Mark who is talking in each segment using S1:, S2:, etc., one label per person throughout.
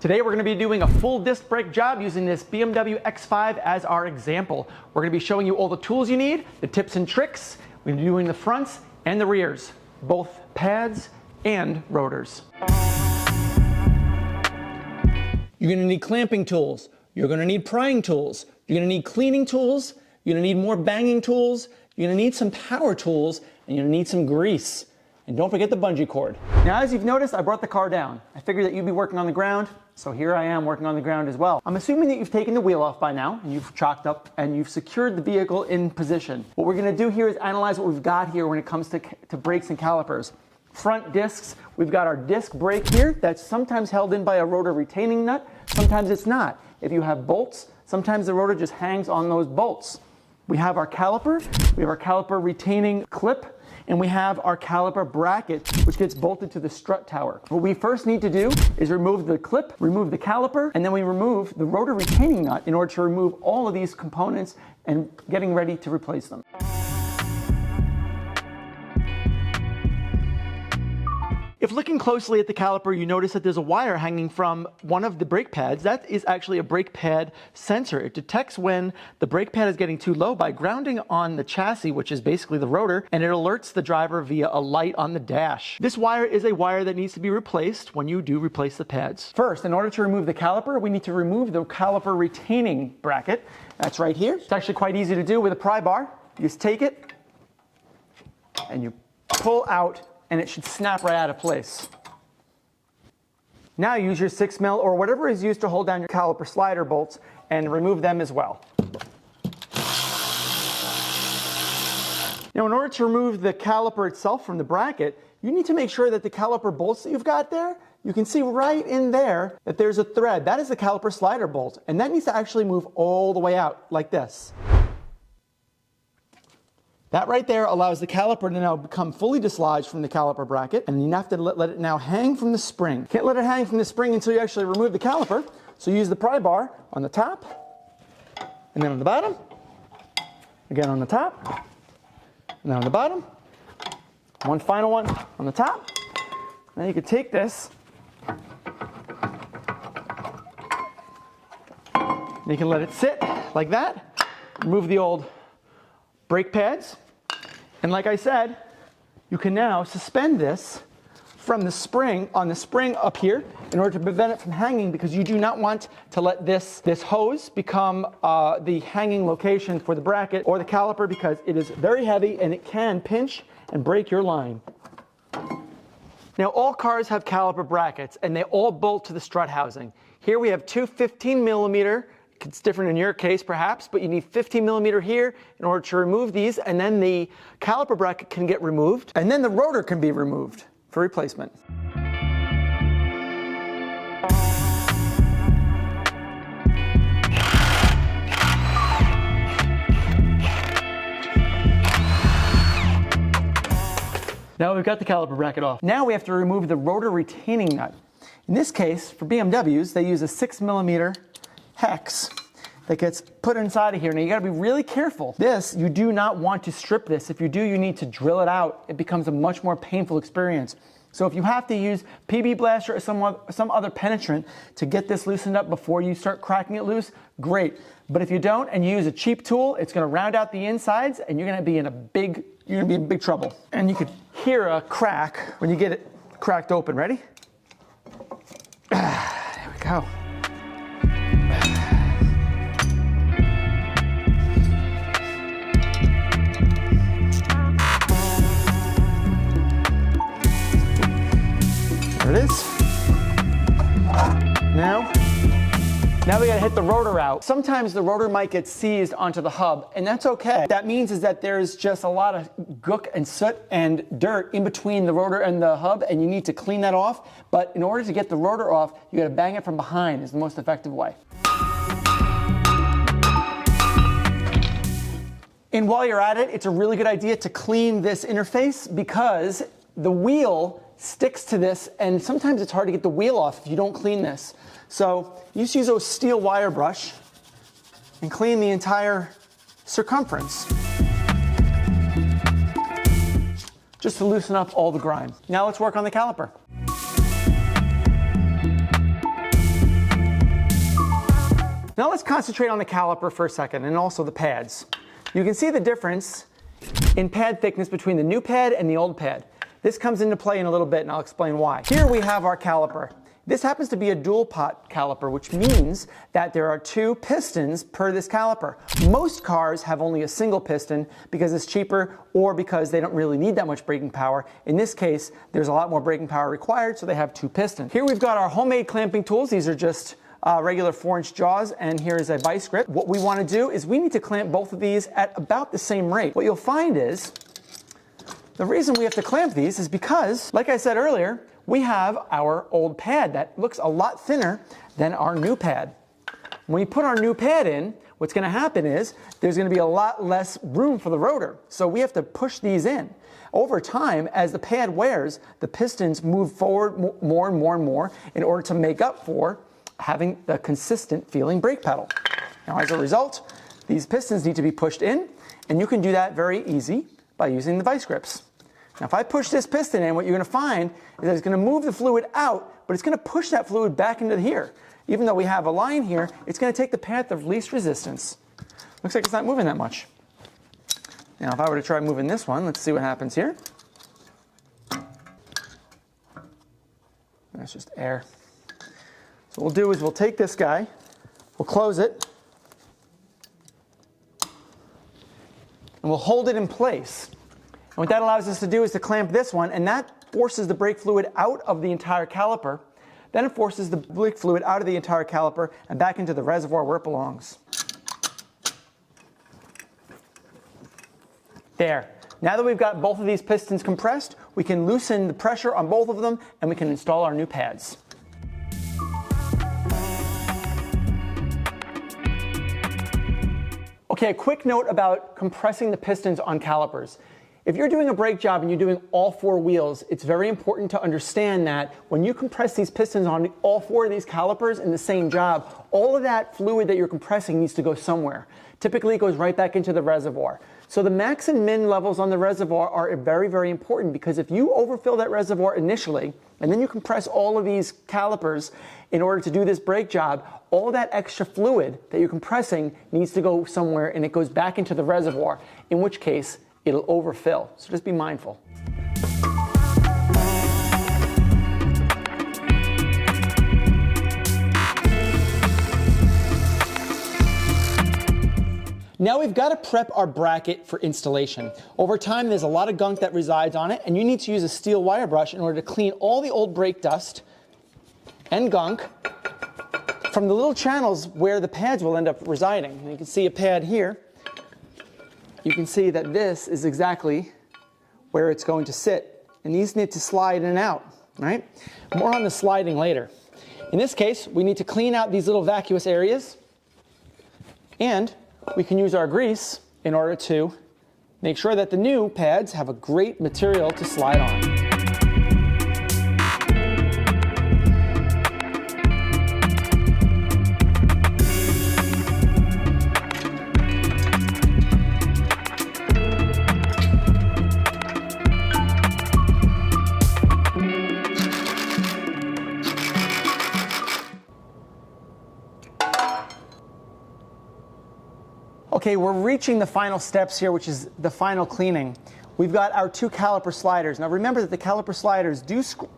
S1: Today we're going to be doing a full disc brake job using this BMW X5 as our example. We're going to be showing you all the tools you need, the tips and tricks. We're going to be doing the fronts and the rears, both pads and rotors. You're going to need clamping tools. You're going to need prying tools. You're going to need cleaning tools. You're going to need more banging tools. You're going to need some power tools, and you're going to need some grease. And don't forget the bungee cord. Now, as you've noticed, I brought the car down. I figured that you'd be working on the ground, so here I am working on the ground as well. I'm assuming that you've taken the wheel off by now, and you've chalked up, and you've secured the vehicle in position. What we're going to do here is analyze what we've got here when it comes to brakes and calipers. Front discs, we've got our disc brake here that's sometimes held in by a rotor retaining nut, sometimes it's not. If you have bolts, sometimes the rotor just hangs on those bolts. We have our caliper, retaining clip, and we have our caliper bracket, which gets bolted to the strut tower. What we first need to do is remove the clip, remove the caliper, and then we remove the rotor retaining nut in order to remove all of these components and getting ready to replace them. If looking closely at the caliper, you notice that there's a wire hanging from one of the brake pads. That is actually a brake pad sensor. It detects when the brake pad is getting too low by grounding on the chassis, which is basically the rotor, and it alerts the driver via a light on the dash. This wire is a wire that needs to be replaced when you do replace the pads. First, in order to remove the caliper, we need to remove the caliper retaining bracket. That's right here. It's actually quite easy to do with a pry bar. You just take it and you pull out, and it should snap right out of place. Now use your 6mm or whatever is used to hold down your caliper slider bolts and remove them as well. Now, in order to remove the caliper itself from the bracket, you need to make sure that the caliper bolts that you've got there, you can see right in there that there's a thread. That is the caliper slider bolt, and that needs to actually move all the way out like this. That right there allows the caliper to now become fully dislodged from the caliper bracket, and you have to let it now hang from the spring. Can't let it hang from the spring until you actually remove the caliper, so use the pry bar on the top, and then on the bottom, again on the top, and then on the bottom, one final one on the top. Now you can take this, and you can let it sit like that, remove the old brake pads, and like I said, you can now suspend this from the spring, on the spring up here, in order to prevent it from hanging, because you do not want to let this hose become the hanging location for the bracket or the caliper, because it is very heavy and it can pinch and break your line. Now, all cars have caliper brackets and they all bolt to the strut housing. Here we have two 15mm. It's different in your case perhaps, but you need 15mm here in order to remove these, and then the caliper bracket can get removed, and then the rotor can be removed for replacement. Now we've got the caliper bracket off. Now we have to remove the rotor retaining nut. In this case, for BMWs, they use a 6mm hex that gets put inside of here. Now you gotta be really careful. This, you do not want to strip this. If you do, you need to drill it out. It becomes a much more painful experience. So if you have to use PB Blaster or some other penetrant to get this loosened up before you start cracking it loose, great. But if you don't and you use a cheap tool, it's gonna round out the insides and you're gonna be in big trouble. And you could hear a crack when you get it cracked open. Ready? There we go. There it is. Now we gotta hit the rotor out. Sometimes the rotor might get seized onto the hub, and that's okay. That means is that there's just a lot of gook and soot and dirt in between the rotor and the hub, and you need to clean that off. But in order to get the rotor off, you gotta bang it from behind is the most effective way. And while you're at it, it's a really good idea to clean this interface, because the wheel sticks to this, and sometimes it's hard to get the wheel off if you don't clean this. So you just use a steel wire brush and clean the entire circumference, just to loosen up all the grime. Now let's work on the caliper. Now let's concentrate on the caliper for a second and also the pads. You can see the difference in pad thickness between the new pad and the old pad. This comes into play in a little bit and I'll explain why. Here we have our caliper. This happens to be a dual pot caliper, which means that there are 2 pistons per this caliper. Most cars have only a single piston because it's cheaper or because they don't really need that much braking power. In this case, there's a lot more braking power required, so they have 2 pistons. Here we've got our homemade clamping tools. These are just regular 4-inch jaws, and here is a vice grip. What we want to do is we need to clamp both of these at about the same rate. What you'll find is the reason we have to clamp these is because, like I said earlier, we have our old pad that looks a lot thinner than our new pad. When we put our new pad in, what's going to happen is there's going to be a lot less room for the rotor. So we have to push these in. Over time, as the pad wears, the pistons move forward more and more and more in order to make up for having the consistent feeling brake pedal. Now, as a result, these pistons need to be pushed in, and you can do that very easy by using the vice grips. Now, if I push this piston in, what you're going to find is that it's going to move the fluid out, but it's going to push that fluid back into here. Even though we have a line here, it's going to take the path of least resistance. Looks like it's not moving that much. Now, if I were to try moving this one, let's see what happens here. That's just air. So what we'll do is we'll take this guy, we'll close it, and we'll hold it in place. And what that allows us to do is to clamp this one, and that forces the brake fluid out of the entire caliper. Then it forces the brake fluid out of the entire caliper and back into the reservoir where it belongs. There. Now that we've got both of these pistons compressed, we can loosen the pressure on both of them and we can install our new pads. Okay, a quick note about compressing the pistons on calipers. If you're doing a brake job and you're doing all 4 wheels, it's very important to understand that when you compress these pistons on all 4 of these calipers in the same job, all of that fluid that you're compressing needs to go somewhere. Typically, it goes right back into the reservoir. So the max and min levels on the reservoir are very, very important, because if you overfill that reservoir initially, and then you compress all of these calipers in order to do this brake job, all that extra fluid that you're compressing needs to go somewhere, and it goes back into the reservoir, in which case it'll overfill. So just be mindful. Now we've got to prep our bracket for installation. Over time, there's a lot of gunk that resides on it, and you need to use a steel wire brush in order to clean all the old brake dust and gunk from the little channels where the pads will end up residing. And you can see a pad here. You can see that this is exactly where it's going to sit. And these need to slide in and out, right? More on the sliding later. In this case, we need to clean out these little vacuous areas, and we can use our grease in order to make sure that the new pads have a great material to slide on. Okay, we're reaching the final steps here, which is the final cleaning. We've got our 2 caliper sliders. Now remember that the caliper sliders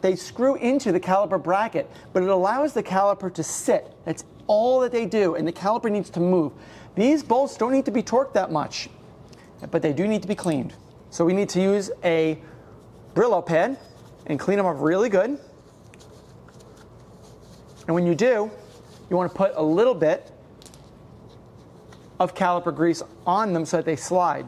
S1: they screw into the caliper bracket, but it allows the caliper to sit. That's all that they do, and the caliper needs to move. These bolts don't need to be torqued that much, but they do need to be cleaned. So we need to use a Brillo pad and clean them up really good. And when you do, you want to put a little bit of caliper grease on them so that they slide.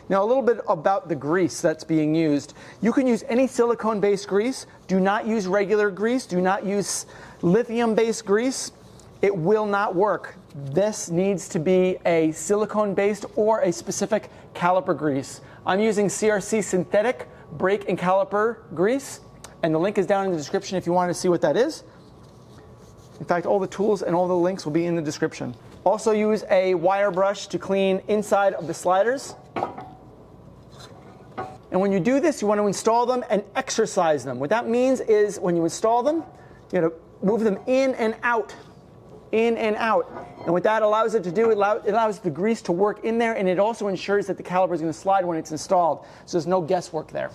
S1: Now a little bit about the grease that's being used. You can use any silicone-based grease. Do not use regular grease. Do not use lithium-based grease. It will not work. This needs to be a silicone-based or a specific caliper grease. I'm using CRC synthetic brake and caliper grease, and the link is down in the description if you want to see what that is. In fact, all the tools and all the links will be in the description. Also use a wire brush to clean inside of the sliders. And when you do this, you want to install them and exercise them. What that means is when you install them, you got to move them in and out in and out. And what that allows it to do, it allows the grease to work in there, and it also ensures that the caliper is going to slide when it's installed. So there's no guesswork there.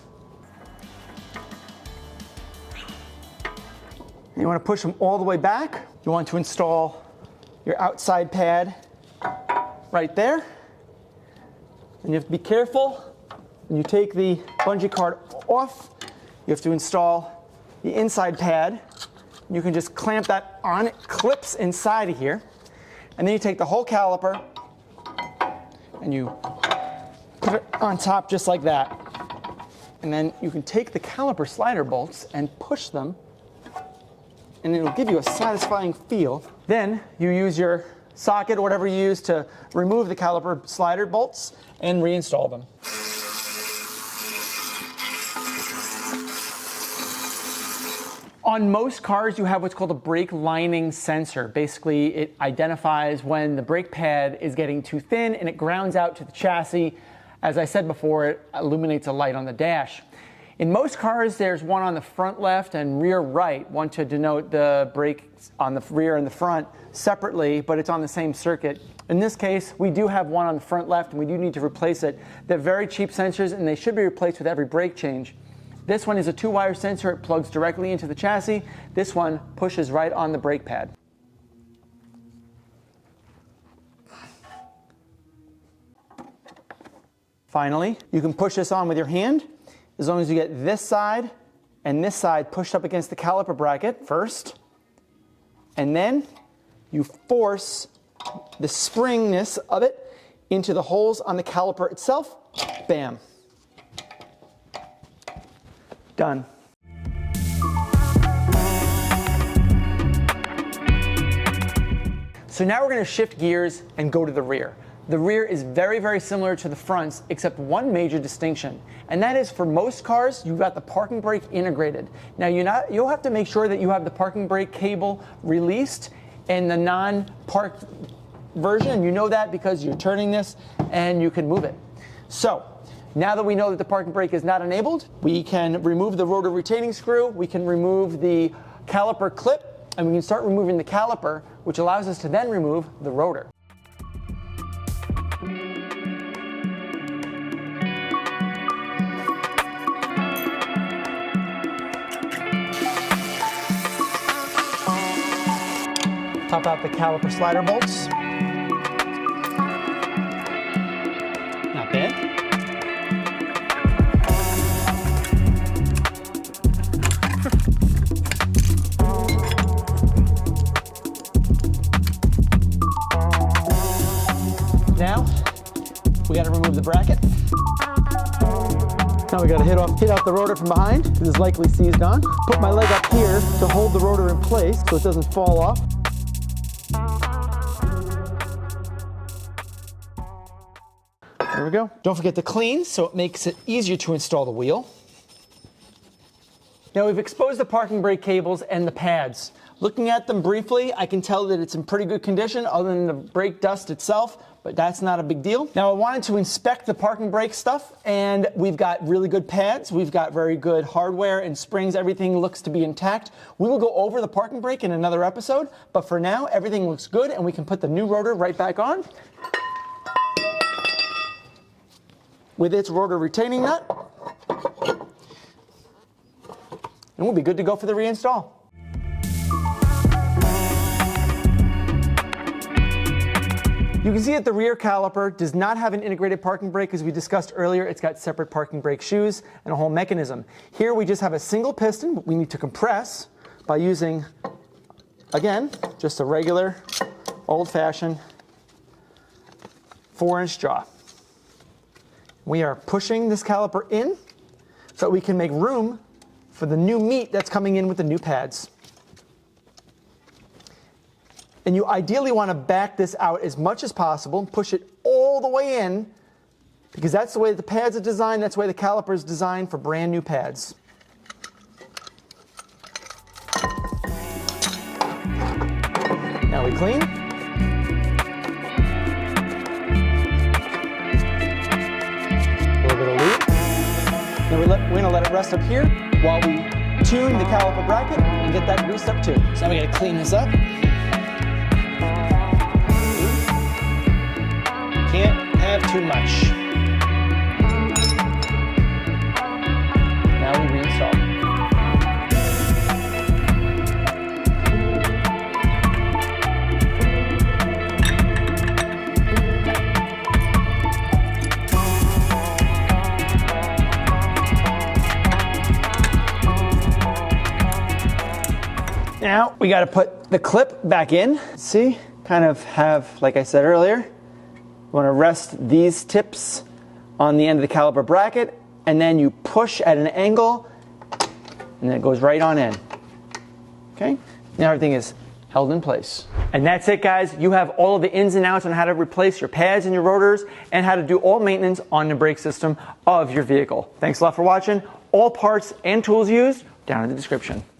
S1: You want to push them all the way back. You want to install your outside pad right there. And you have to be careful. When you take the bungee cord off, you have to install the inside pad. You can just clamp that on. It clips inside of here. And then you take the whole caliper and you put it on top just like that. And then you can take the caliper slider bolts and push them, and it'll give you a satisfying feel. Then you use your socket or whatever you use to remove the caliper slider bolts and reinstall them. On most cars, you have what's called a brake lining sensor. Basically, it identifies when the brake pad is getting too thin and it grounds out to the chassis. As I said before, it illuminates a light on the dash. In most cars, there's one on the front left and rear right, one to denote the brakes on the rear and the front separately, but it's on the same circuit. In this case, we do have one on the front left, and we do need to replace it. They're very cheap sensors, and they should be replaced with every brake change. This one is a 2-wire sensor. It plugs directly into the chassis. This one pushes right on the brake pad. Finally, you can push this on with your hand as long as you get this side and this side pushed up against the caliper bracket first. And then you force the springness of it into the holes on the caliper itself. Bam. Done. So now we're going to shift gears and go to the rear. The rear is very, very similar to the fronts, except one major distinction, and that is for most cars, you've got the parking brake integrated. Now you'll have to make sure that you have the parking brake cable released in the non-park version. You know that because you're turning this and you can move it. So now that we know that the parking brake is not enabled, we can remove the rotor retaining screw, we can remove the caliper clip, and we can start removing the caliper, which allows us to then remove the rotor. Pop out the caliper slider bolts. Not bad. Now, we got to remove the bracket. Now we got to hit off the rotor from behind, because it's likely seized on. Put my leg up here to hold the rotor in place so it doesn't fall off. There we go. Don't forget to clean, so it makes it easier to install the wheel. Now we've exposed the parking brake cables and the pads. Looking at them briefly, I can tell that it's in pretty good condition other than the brake dust itself, but that's not a big deal. Now I wanted to inspect the parking brake stuff, and we've got really good pads. We've got very good hardware and springs. Everything looks to be intact. We will go over the parking brake in another episode, but for now, everything looks good, and we can put the new rotor right back on with its rotor retaining nut, and we'll be good to go for the reinstall. You can see that the rear caliper does not have an integrated parking brake. As we discussed earlier, it's got separate parking brake shoes and a whole mechanism. Here we just have a single piston, but we need to compress by using, again, just a regular old-fashioned 4-inch jaw. We are pushing this caliper in so that we can make room for the new meat that's coming in with the new pads. And you ideally want to back this out as much as possible and push it all the way in, because that's the way the pads are designed, that's the way the caliper is designed for brand new pads. Now we clean. A little bit of lube. Now we're going to let it rest up here while we tune the caliper bracket and get that greased up too. So now we got to clean this up. too much. Now we reinstall. Now we got to put the clip back in. See, kind of have, like I said earlier, you want to rest these tips on the end of the caliper bracket, and then you push at an angle, and then it goes right on in. Okay, now everything is held in place. And that's it, guys. You have all of the ins and outs on how to replace your pads and your rotors and how to do all maintenance on the brake system of your vehicle. Thanks a lot for watching. All parts and tools used down in the description.